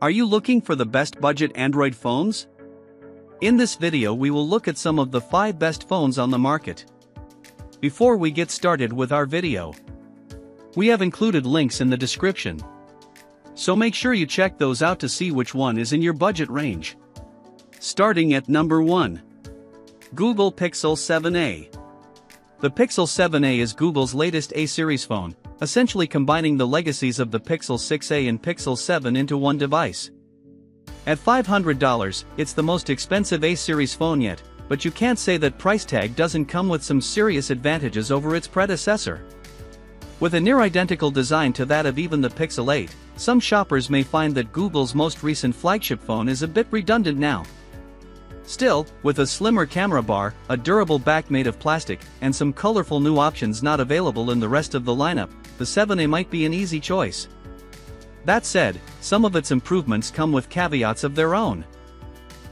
Are you looking for the best budget Android phones? In this video we will look at some of the 5 best phones on the market. Before we get started with our video, we have included links in the description, so make sure you check those out to see which one is in your budget range. Starting at number 1. Google Pixel 7a. The Pixel 7a is Google's latest A-series phone, essentially combining the legacies of the Pixel 6a and Pixel 7 into one device. At $500, it's the most expensive A-series phone yet, but you can't say that price tag doesn't come with some serious advantages over its predecessor. With a near-identical design to that of even the Pixel 8, some shoppers may find that Google's most recent flagship phone is a bit redundant now. Still, with a slimmer camera bar, a durable back made of plastic, and some colorful new options not available in the rest of the lineup, the 7a might be an easy choice. That said, some of its improvements come with caveats of their own.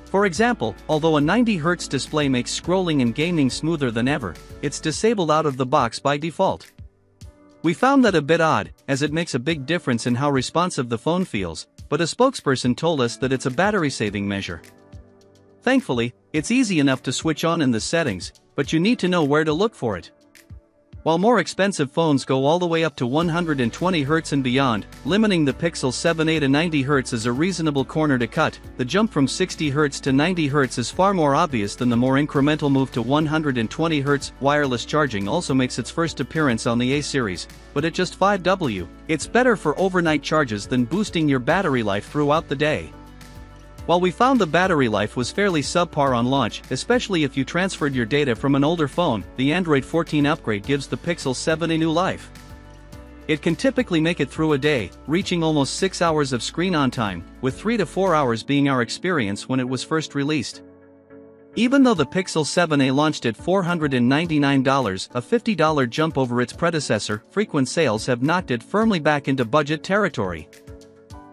For example, although a 90Hz display makes scrolling and gaming smoother than ever, it's disabled out of the box by default. We found that a bit odd, as it makes a big difference in how responsive the phone feels, but a spokesperson told us that it's a battery-saving measure. Thankfully, it's easy enough to switch on in the settings, but you need to know where to look for it. While more expensive phones go all the way up to 120Hz and beyond, limiting the Pixel 7a to 90Hz is a reasonable corner to cut. The jump from 60Hz to 90Hz is far more obvious than the more incremental move to 120Hz. Wireless charging also makes its first appearance on the A-series, but at just $5, it's better for overnight charges than boosting your battery life throughout the day. While we found the battery life was fairly subpar on launch, especially if you transferred your data from an older phone, the Android 14 upgrade gives the Pixel 7 a new life. It can typically make it through a day, reaching almost 6 hours of screen on time, with 3 to 4 hours being our experience when it was first released. Even though the Pixel 7a launched at $499, a $50 jump over its predecessor, frequent sales have knocked it firmly back into budget territory.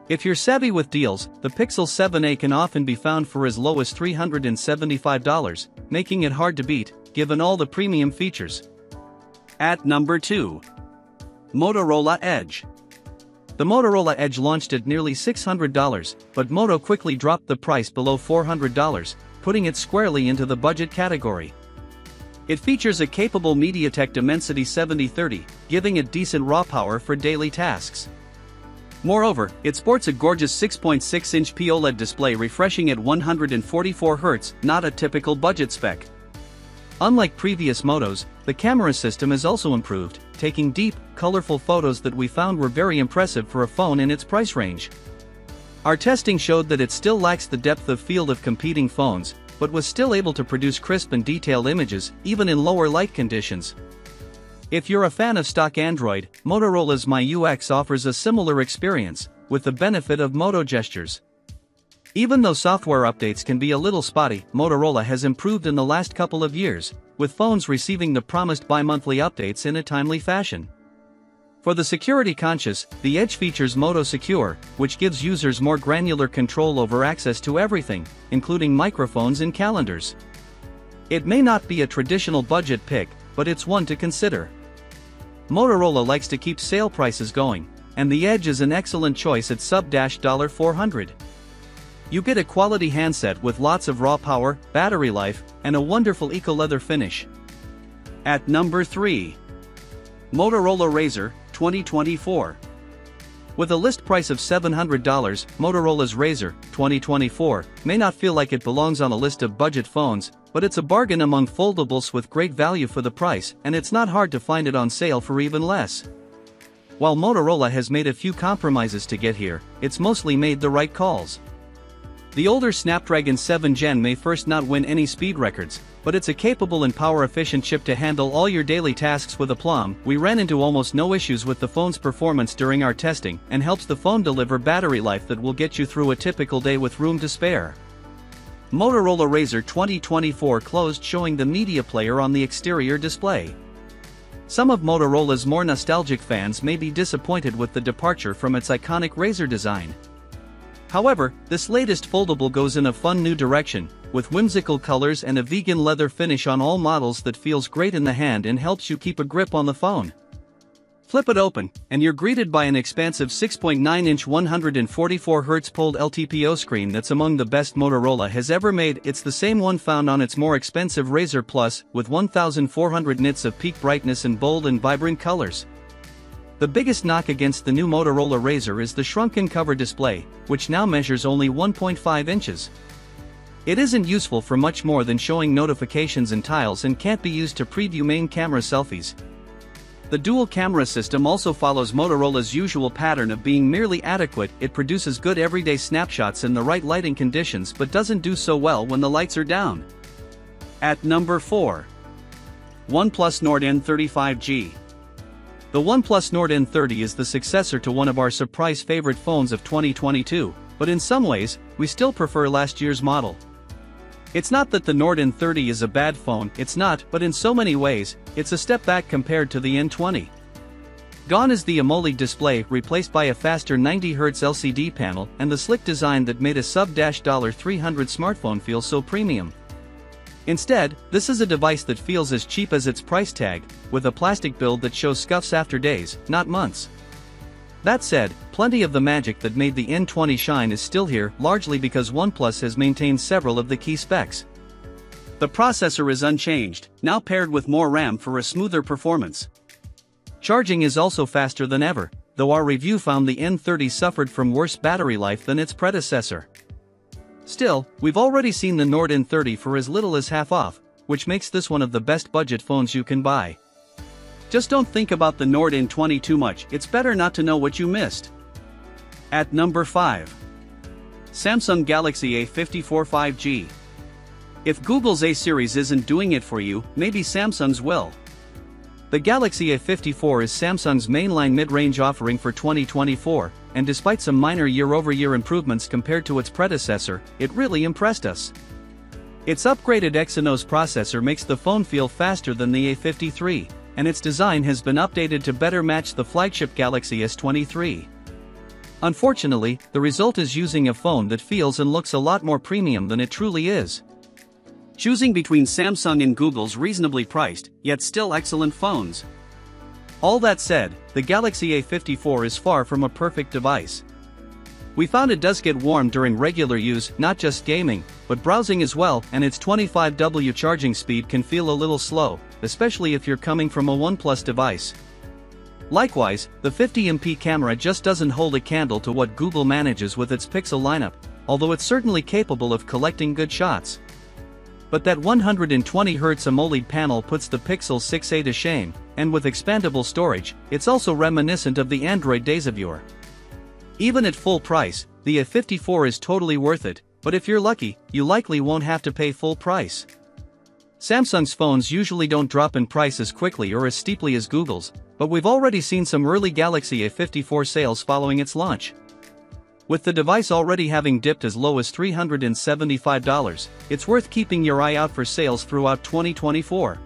If you're savvy with deals, the Pixel 7a can often be found for as low as $375, making it hard to beat, given all the premium features. At number 2. Motorola Edge. The Motorola Edge launched at nearly $600, but Moto quickly dropped the price below $400, putting it squarely into the budget category. It features a capable MediaTek Dimensity 7030, giving it decent raw power for daily tasks. Moreover, it sports a gorgeous 6.6-inch OLED display refreshing at 144Hz, not a typical budget spec. Unlike previous Motos, the camera system is also improved, taking deep, colorful photos that we found were very impressive for a phone in its price range. Our testing showed that it still lacks the depth of field of competing phones, but was still able to produce crisp and detailed images, even in lower light conditions. If you're a fan of stock Android, Motorola's MyUX offers a similar experience, with the benefit of Moto gestures. Even though software updates can be a little spotty, Motorola has improved in the last couple of years, with phones receiving the promised bi-monthly updates in a timely fashion. For the security conscious, the Edge features Moto Secure, which gives users more granular control over access to everything, including microphones and calendars. It may not be a traditional budget pick, but it's one to consider. Motorola likes to keep sale prices going, and the Edge is an excellent choice at sub-$400. You get a quality handset with lots of raw power, battery life, and a wonderful eco-leather finish. At number 3. Motorola Razr, 2024. With a list price of $700, Motorola's Razr, 2024, may not feel like it belongs on a list of budget phones, but it's a bargain among foldables with great value for the price, and it's not hard to find it on sale for even less. While Motorola has made a few compromises to get here, it's mostly made the right calls. The older Snapdragon 7 Gen may first not win any speed records, but it's a capable and power-efficient chip to handle all your daily tasks with aplomb. We ran into almost no issues with the phone's performance during our testing, and helps the phone deliver battery life that will get you through a typical day with room to spare. Motorola Razr 2024 closed showing the media player on the exterior display. Some of Motorola's more nostalgic fans may be disappointed with the departure from its iconic Razr design. However, this latest foldable goes in a fun new direction, with whimsical colors and a vegan leather finish on all models that feels great in the hand and helps you keep a grip on the phone. Flip it open, and you're greeted by an expansive 6.9-inch 144Hz POLED LTPO screen that's among the best Motorola has ever made. It's the same one found on its more expensive Razr Plus, with 1400 nits of peak brightness and bold and vibrant colors. The biggest knock against the new Motorola Razr is the shrunken cover display, which now measures only 1.5 inches. It isn't useful for much more than showing notifications and tiles and can't be used to preview main camera selfies. The dual camera system also follows Motorola's usual pattern of being merely adequate. It produces good everyday snapshots in the right lighting conditions but doesn't do so well when the lights are down. At number 4. OnePlus Nord N30 5G. The OnePlus Nord N30 is the successor to one of our surprise favorite phones of 2022, but in some ways, we still prefer last year's model. It's not that the Nord N30 is a bad phone, it's not, but in so many ways, it's a step back compared to the N20. Gone is the AMOLED display, replaced by a faster 90Hz LCD panel and the slick design that made a sub-$300 smartphone feel so premium. Instead, this is a device that feels as cheap as its price tag, with a plastic build that shows scuffs after days, not months. That said, plenty of the magic that made the N20 shine is still here, largely because OnePlus has maintained several of the key specs. The processor is unchanged, now paired with more RAM for a smoother performance. Charging is also faster than ever, though our review found the N30 suffered from worse battery life than its predecessor. Still, we've already seen the Nord N30 for as little as half off, which makes this one of the best budget phones you can buy. Just don't think about the Nord N20 too much, it's better not to know what you missed. At number 5. Samsung Galaxy A54 5G. If Google's A series isn't doing it for you, maybe Samsung's will. The Galaxy A54 is Samsung's mainline mid-range offering for 2024, and despite some minor year-over-year improvements compared to its predecessor, it really impressed us. Its upgraded Exynos processor makes the phone feel faster than the A53, and its design has been updated to better match the flagship Galaxy S23. Unfortunately, the result is using a phone that feels and looks a lot more premium than it truly is. Choosing between Samsung and Google's reasonably priced, yet still excellent phones. All that said, the Galaxy A54 is far from a perfect device. We found it does get warm during regular use, not just gaming, but browsing as well, and its 25W charging speed can feel a little slow, especially if you're coming from a OnePlus device. Likewise, the 50MP camera just doesn't hold a candle to what Google manages with its pixel lineup, although it's certainly capable of collecting good shots. But that 120Hz AMOLED panel puts the Pixel 6a to shame, and with expandable storage, it's also reminiscent of the Android days of yore. Even at full price, the A54 is totally worth it, but if you're lucky, you likely won't have to pay full price. Samsung's phones usually don't drop in price as quickly or as steeply as Google's, but we've already seen some early Galaxy A54 sales following its launch. With the device already having dipped as low as $375, it's worth keeping your eye out for sales throughout 2024.